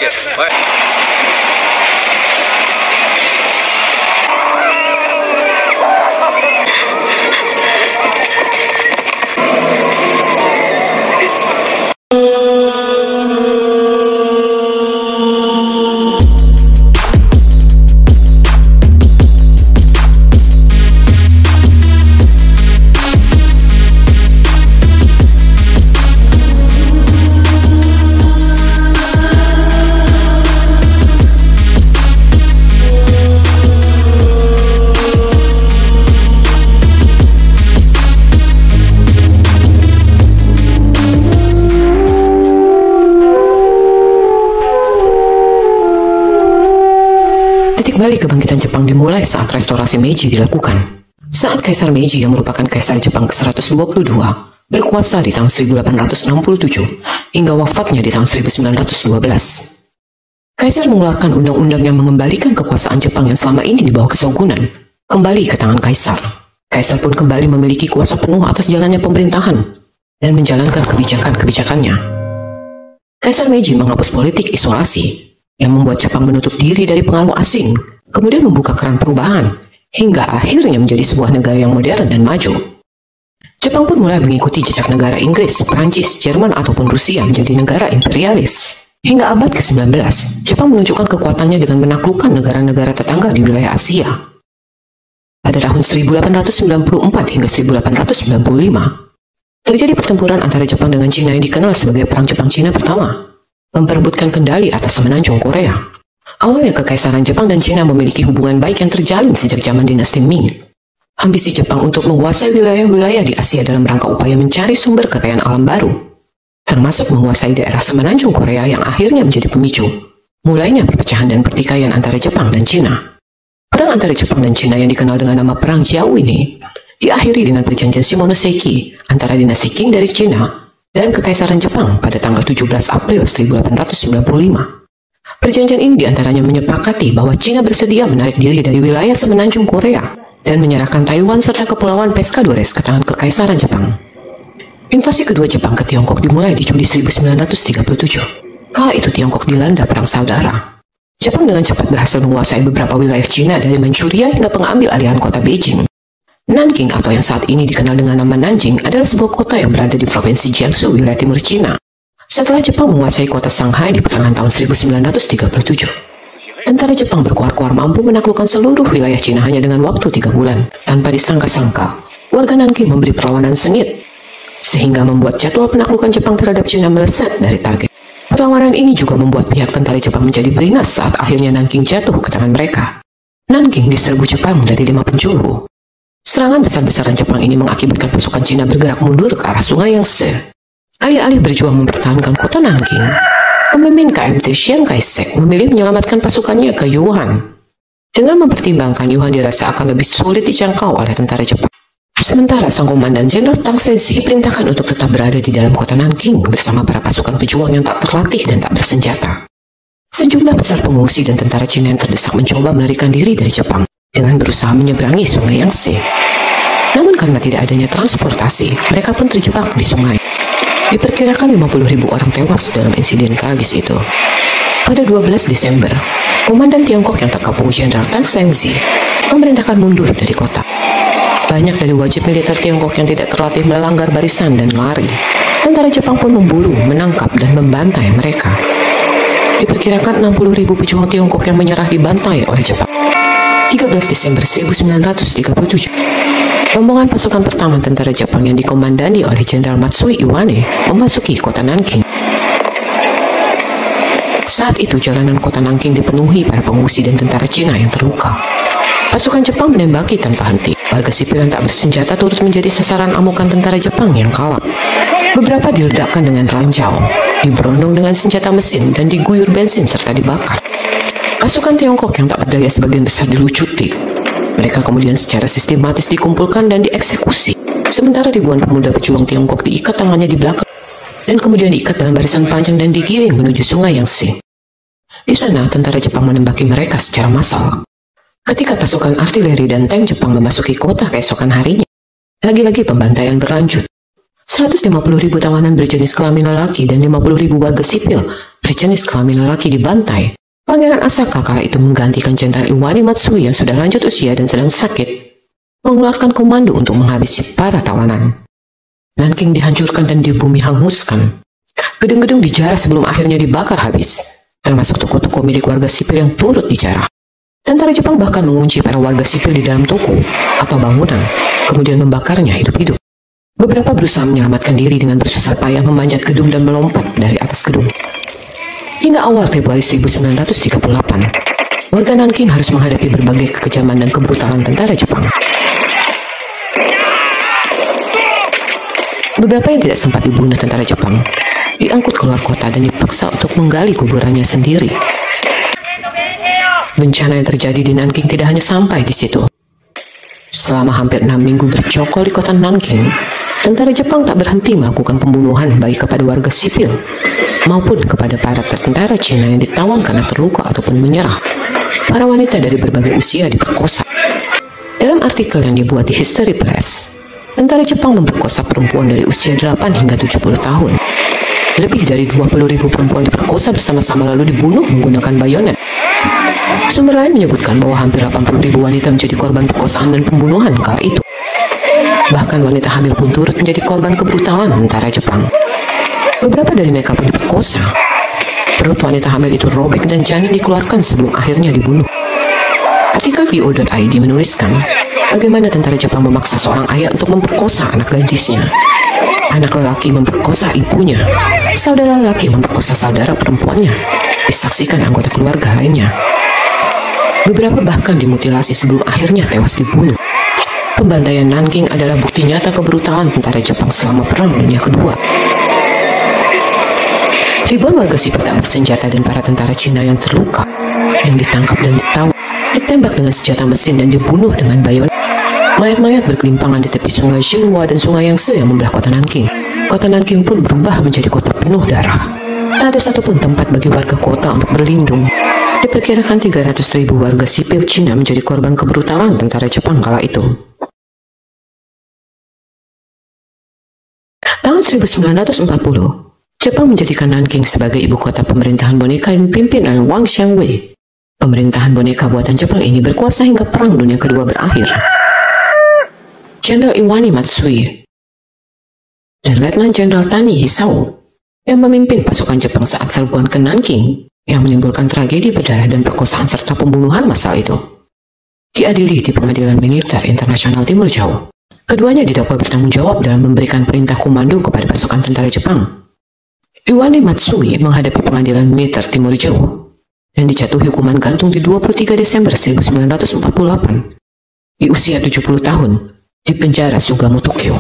Oke. Kembali kebangkitan Jepang dimulai saat restorasi Meiji dilakukan. Saat Kaisar Meiji yang merupakan Kaisar Jepang ke-122 berkuasa di tahun 1867 hingga wafatnya di tahun 1912. Kaisar mengeluarkan undang-undang yang mengembalikan kekuasaan Jepang yang selama ini di bawah kesogunan kembali ke tangan Kaisar. Kaisar pun kembali memiliki kuasa penuh atas jalannya pemerintahan dan menjalankan kebijakan-kebijakannya. Kaisar Meiji menghapus politik isolasi yang membuat Jepang menutup diri dari pengaruh asing, kemudian membuka keran perubahan, hingga akhirnya menjadi sebuah negara yang modern dan maju. Jepang pun mulai mengikuti jejak negara Inggris, Perancis, Jerman, ataupun Rusia menjadi negara imperialis. Hingga abad ke-19, Jepang menunjukkan kekuatannya dengan menaklukkan negara-negara tetangga di wilayah Asia. Pada tahun 1894 hingga 1895, terjadi pertempuran antara Jepang dengan Cina yang dikenal sebagai Perang Jepang-Cina pertama, memperebutkan kendali atas semenanjung Korea. Awalnya Kekaisaran Jepang dan Cina memiliki hubungan baik yang terjalin sejak zaman dinasti Ming. Ambisi Jepang untuk menguasai wilayah-wilayah di Asia dalam rangka upaya mencari sumber kekayaan alam baru, termasuk menguasai daerah semenanjung Korea yang akhirnya menjadi pemicu mulainya perpecahan dan pertikaian antara Jepang dan Cina. Perang antara Jepang dan Cina yang dikenal dengan nama Perang Jiao ini diakhiri dengan perjanjian Shimonoseki antara dinasti Qing dari Cina dan Kekaisaran Jepang pada tanggal 17 April 1895. Perjanjian ini diantaranya menyepakati bahwa Cina bersedia menarik diri dari wilayah semenanjung Korea dan menyerahkan Taiwan serta Kepulauan Pescadores ke tangan Kekaisaran Jepang. Invasi kedua Jepang ke Tiongkok dimulai di Juli 1937. Kala itu Tiongkok dilanda perang saudara. Jepang dengan cepat berhasil menguasai beberapa wilayah Cina dari Manchuria hingga pengambil alihan kota Beijing. Nanking atau yang saat ini dikenal dengan nama Nanjing adalah sebuah kota yang berada di provinsi Jiangsu, wilayah timur Cina. Setelah Jepang menguasai kota Shanghai di pertengahan tahun 1937, tentara Jepang berkuar-kuar mampu menaklukkan seluruh wilayah Cina hanya dengan waktu 3 bulan. Tanpa disangka-sangka, warga Nanking memberi perlawanan sengit, sehingga membuat jadwal penaklukan Jepang terhadap Cina meleset dari target. Perlawanan ini juga membuat pihak tentara Jepang menjadi beringas saat akhirnya Nanking jatuh ke tangan mereka. Nanking diserbu Jepang dari 5 penjuru. Serangan besar-besaran Jepang ini mengakibatkan pasukan Cina bergerak mundur ke arah sungai Yangtze. Alih-alih berjuang mempertahankan kota Nanking, pemimpin KMT Chiang Kai-shek memilih menyelamatkan pasukannya ke Yuan. Dengan mempertimbangkan Yuan dirasa akan lebih sulit dijangkau oleh tentara Jepang. Sementara sang komandan Jenderal Tang Sezi diperintahkan untuk tetap berada di dalam kota Nanking bersama para pasukan pejuang yang tak terlatih dan tak bersenjata. Sejumlah besar pengungsi dan tentara Cina yang terdesak mencoba melarikan diri dari Jepang dengan berusaha menyeberangi sungai Yangtze. Namun karena tidak adanya transportasi, mereka pun terjebak di sungai. Diperkirakan 50.000 orang tewas dalam insiden tragis itu. Pada 12 Desember, Komandan Tiongkok yang terkapung Jenderal Tang Sezi memerintahkan mundur dari kota. Banyak dari wajib militer Tiongkok yang tidak terlatih melanggar barisan dan lari. Tentara Jepang pun memburu, menangkap, dan membantai mereka. Diperkirakan 60.000 pejuang Tiongkok yang menyerah dibantai oleh Jepang. 13 Desember 1937, rombongan pasukan pertama tentara Jepang yang dikomandani oleh Jenderal Matsui Iwane memasuki kota Nanking. Saat itu jalanan kota Nanking dipenuhi para pengungsi dan tentara Cina yang terluka. Pasukan Jepang menembaki tanpa henti. Warga sipil yang tak bersenjata turut menjadi sasaran amukan tentara Jepang yang kalah. Beberapa diledakkan dengan ranjau, diberondong dengan senjata mesin, dan diguyur bensin serta dibakar. Pasukan Tiongkok yang tak berdaya sebagian besar dilucuti. Mereka kemudian secara sistematis dikumpulkan dan dieksekusi. Sementara ribuan pemuda pejuang Tiongkok diikat tangannya di belakang dan kemudian diikat dalam barisan panjang dan digiring menuju sungai Yangtze. Di sana, tentara Jepang menembaki mereka secara massal. Ketika pasukan artileri dan tank Jepang memasuki kota keesokan harinya, lagi-lagi pembantaian berlanjut. 150.000 tawanan berjenis kelamin lelaki dan 50.000 warga sipil berjenis kelamin lelaki dibantai. Pangeran Asaka kala itu menggantikan Jenderal Iwani Matsui yang sudah lanjut usia dan sedang sakit, mengeluarkan komando untuk menghabisi para tawanan. Nanking dihancurkan dan dibumi hanguskan. Gedung-gedung dijarah sebelum akhirnya dibakar habis, termasuk toko-toko milik warga sipil yang turut dijarah. Tentara Jepang bahkan mengunci para warga sipil di dalam toko atau bangunan, kemudian membakarnya hidup-hidup. Beberapa berusaha menyelamatkan diri dengan bersusah payah memanjat gedung dan melompat dari atas gedung. Hingga awal Februari 1938, warga Nanking harus menghadapi berbagai kekejaman dan kebrutalan tentara Jepang. Beberapa yang tidak sempat dibunuh tentara Jepang diangkut keluar kota dan dipaksa untuk menggali kuburannya sendiri. Bencana yang terjadi di Nanking tidak hanya sampai di situ. Selama hampir 6 minggu bercokol di kota Nanking, tentara Jepang tak berhenti melakukan pembunuhan baik kepada warga sipil maupun kepada para tentara Cina yang ditawan karena terluka ataupun menyerah. Para wanita dari berbagai usia diperkosa. Dalam artikel yang dibuat di History Press, tentara Jepang memperkosa perempuan dari usia 8 hingga 70 tahun. Lebih dari 20.000 perempuan diperkosa bersama-sama lalu dibunuh menggunakan bayonet. Sumber lain menyebutkan bahwa hampir 80.000 wanita menjadi korban perkosaan dan pembunuhan kala itu. Bahkan wanita hamil pun turut menjadi korban kebrutalan tentara Jepang. Beberapa dari mereka pun diperkosa. Perut wanita hamil itu robek dan janin dikeluarkan sebelum akhirnya dibunuh. Artikel VO.id menuliskan bagaimana tentara Jepang memaksa seorang ayah untuk memperkosa anak gadisnya. Anak lelaki memperkosa ibunya. Saudara lelaki memperkosa saudara perempuannya. Disaksikan anggota keluarga lainnya. Beberapa bahkan dimutilasi sebelum akhirnya tewas dibunuh. Pembantaian Nanking adalah bukti nyata kebrutalan tentara Jepang selama Perang Dunia Kedua. Ribuan warga sipil tak bersenjata dan para tentara Cina yang terluka, yang ditangkap dan ditembak dengan senjata mesin dan dibunuh dengan bayonet. Mayat-mayat berkelimpangan di tepi sungai Xinhua dan sungai Yangtze yang membelah kota Nanking. Kota Nanking pun berubah menjadi kota penuh darah. Tak ada satupun tempat bagi warga kota untuk berlindung. Diperkirakan 300.000 warga sipil Cina menjadi korban kebrutalan tentara Jepang kala itu. Tahun 1940, Jepang menjadikan Nanking sebagai ibu kota pemerintahan boneka yang dipimpin oleh Wang Xiangwei. Pemerintahan boneka buatan Jepang ini berkuasa hingga Perang Dunia Kedua berakhir. Jenderal Iwani Matsui dan Letnan Jenderal Tani Hisao yang memimpin pasukan Jepang saat serbuan ke Nanking yang menimbulkan tragedi berdarah dan perkosaan serta pembunuhan massal itu diadili di Pengadilan Militer Internasional Timur Jauh. Keduanya didakwa bertanggung jawab dalam memberikan perintah komando kepada pasukan tentara Jepang. Iwani Matsui menghadapi Pengadilan Militer Timur Jauh dan dijatuhi hukuman gantung di 23 Desember 1948 di usia 70 tahun di penjara Sugamo, Tokyo.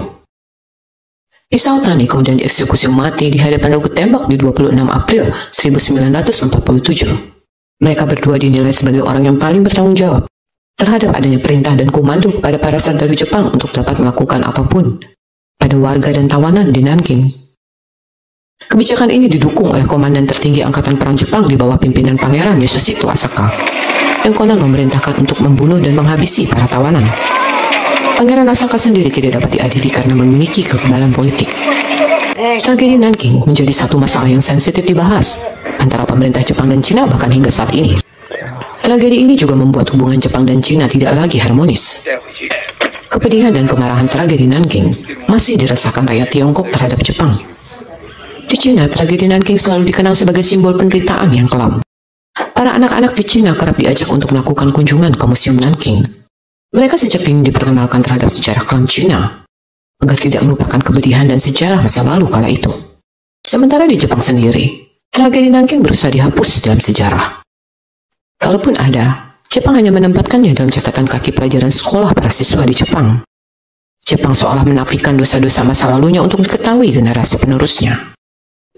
Isao Tani kemudian dieksekusi mati di hadapan lagu tembak di 26 April 1947. Mereka berdua dinilai sebagai orang yang paling bertanggung jawab terhadap adanya perintah dan komando kepada para sardaru Jepang untuk dapat melakukan apapun pada warga dan tawanan di Nanking. Kebijakan ini didukung oleh Komandan Tertinggi Angkatan Perang Jepang di bawah pimpinan Pangeran Yasuhito Asaka, yang konon memerintahkan untuk membunuh dan menghabisi para tawanan. Pangeran Asaka sendiri tidak dapat diadili karena memiliki kekebalan politik. Tragedi Nanking menjadi satu masalah yang sensitif dibahas antara pemerintah Jepang dan Cina bahkan hingga saat ini. Tragedi ini juga membuat hubungan Jepang dan Cina tidak lagi harmonis. Kepedihan dan kemarahan tragedi Nanking masih dirasakan rakyat Tiongkok terhadap Jepang. Di Cina, tragedi Nanking selalu dikenal sebagai simbol penderitaan yang kelam. Para anak-anak di Cina kerap diajak untuk melakukan kunjungan ke Museum Nanking. Mereka sejak dini diperkenalkan terhadap sejarah kelam Cina, agar tidak melupakan kepedihan dan sejarah masa lalu kala itu. Sementara di Jepang sendiri, tragedi Nanking berusaha dihapus dalam sejarah. Kalaupun ada, Jepang hanya menempatkannya dalam catatan kaki pelajaran sekolah para siswa di Jepang. Jepang seolah menafikan dosa-dosa masa lalunya untuk diketahui generasi penerusnya.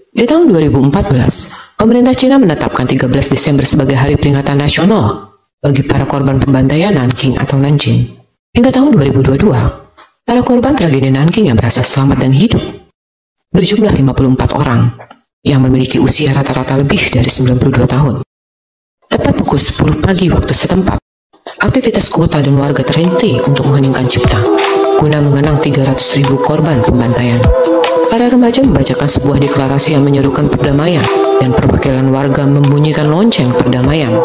Di tahun 2014, pemerintah Cina menetapkan 13 Desember sebagai hari peringatan nasional bagi para korban pembantaian Nanking atau Nanjing. Hingga tahun 2022, para korban tragedi Nanking yang berhasil selamat dan hidup berjumlah 54 orang yang memiliki usia rata-rata lebih dari 92 tahun. Tepat pukul 10 pagi waktu setempat, aktivitas kota dan warga terhenti untuk mengheningkan cipta guna mengenang 300.000 korban pembantaian. Para remaja membacakan sebuah deklarasi yang menyerukan perdamaian, dan perwakilan warga membunyikan lonceng perdamaian.